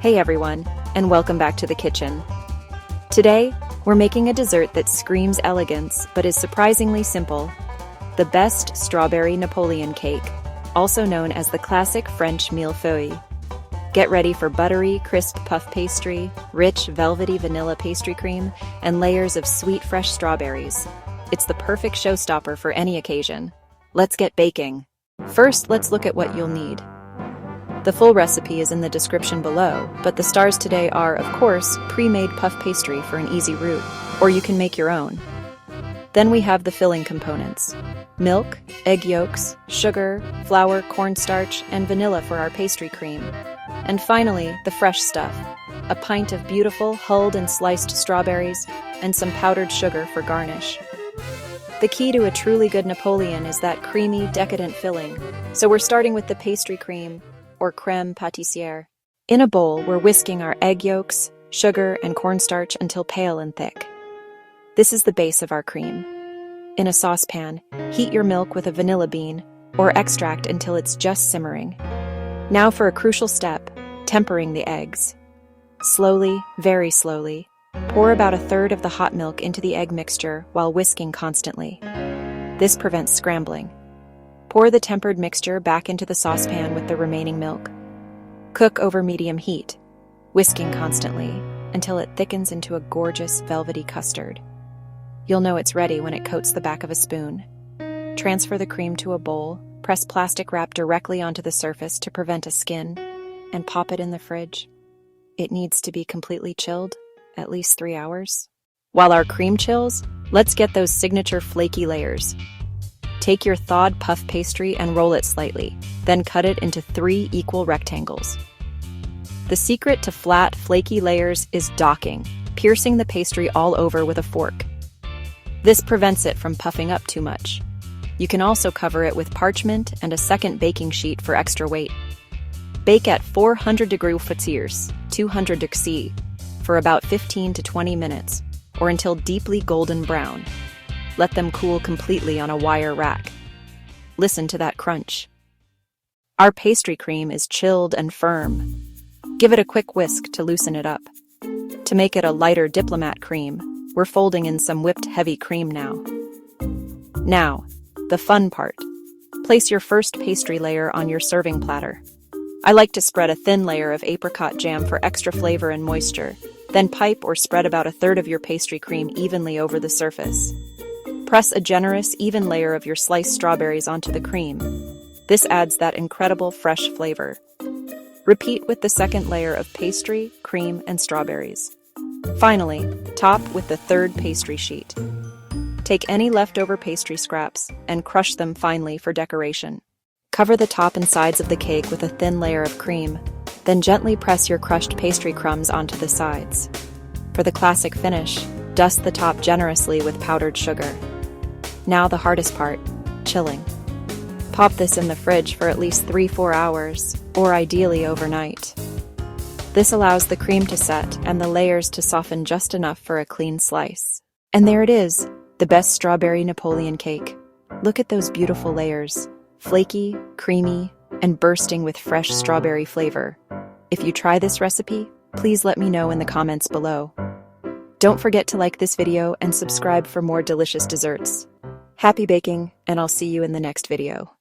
Hey everyone, and welcome back to the kitchen. Today, we're making a dessert that screams elegance but is surprisingly simple. The best strawberry Napoleon cake, also known as the classic French millefeuille. Get ready for buttery, crisp puff pastry, rich, velvety vanilla pastry cream, and layers of sweet, fresh strawberries. It's the perfect showstopper for any occasion. Let's get baking. First, let's look at what you'll need. The full recipe is in the description below, but the stars today are, of course, pre-made puff pastry for an easy route, or you can make your own. Then we have the filling components: milk, egg yolks, sugar, flour, cornstarch, and vanilla for our pastry cream. And finally, the fresh stuff: a pint of beautiful hulled and sliced strawberries, and some powdered sugar for garnish. The key to a truly good Napoleon is that creamy, decadent filling, so we're starting with the pastry cream, or crème pâtissière. In a bowl, we're whisking our egg yolks, sugar, and cornstarch until pale and thick. This is the base of our cream. In a saucepan, heat your milk with a vanilla bean, or extract until it's just simmering. Now for a crucial step, tempering the eggs. Slowly, very slowly, pour about a third of the hot milk into the egg mixture while whisking constantly. This prevents scrambling. Pour the tempered mixture back into the saucepan with the remaining milk. Cook over medium heat, whisking constantly until it thickens into a gorgeous velvety custard. You'll know it's ready when it coats the back of a spoon. Transfer the cream to a bowl, press plastic wrap directly onto the surface to prevent a skin, and pop it in the fridge. It needs to be completely chilled, at least 3 hours. While our cream chills, let's get those signature flaky layers. Take your thawed puff pastry and roll it slightly, then cut it into 3 equal rectangles. The secret to flat, flaky layers is docking, piercing the pastry all over with a fork. This prevents it from puffing up too much. You can also cover it with parchment and a second baking sheet for extra weight. Bake at 400 degrees Celsius, 200 degrees C, for about 15 to 20 minutes, or until deeply golden brown. Let them cool completely on a wire rack. Listen to that crunch. Our pastry cream is chilled and firm. Give it a quick whisk to loosen it up. To make it a lighter diplomat cream, we're folding in some whipped heavy cream now. Now, the fun part. Place your first pastry layer on your serving platter. I like to spread a thin layer of apricot jam for extra flavor and moisture, then pipe or spread about a third of your pastry cream evenly over the surface. Press a generous, even layer of your sliced strawberries onto the cream. This adds that incredible fresh flavor. Repeat with the second layer of pastry, cream, and strawberries. Finally, top with the third pastry sheet. Take any leftover pastry scraps and crush them finely for decoration. Cover the top and sides of the cake with a thin layer of cream, then gently press your crushed pastry crumbs onto the sides. For the classic finish, dust the top generously with powdered sugar. Now the hardest part, chilling. Pop this in the fridge for at least 3-4 hours, or ideally overnight. This allows the cream to set and the layers to soften just enough for a clean slice. And there it is, the best strawberry Napoleon cake. Look at those beautiful layers, flaky, creamy, and bursting with fresh strawberry flavor. If you try this recipe, please let me know in the comments below. Don't forget to like this video and subscribe for more delicious desserts. Happy baking, and I'll see you in the next video.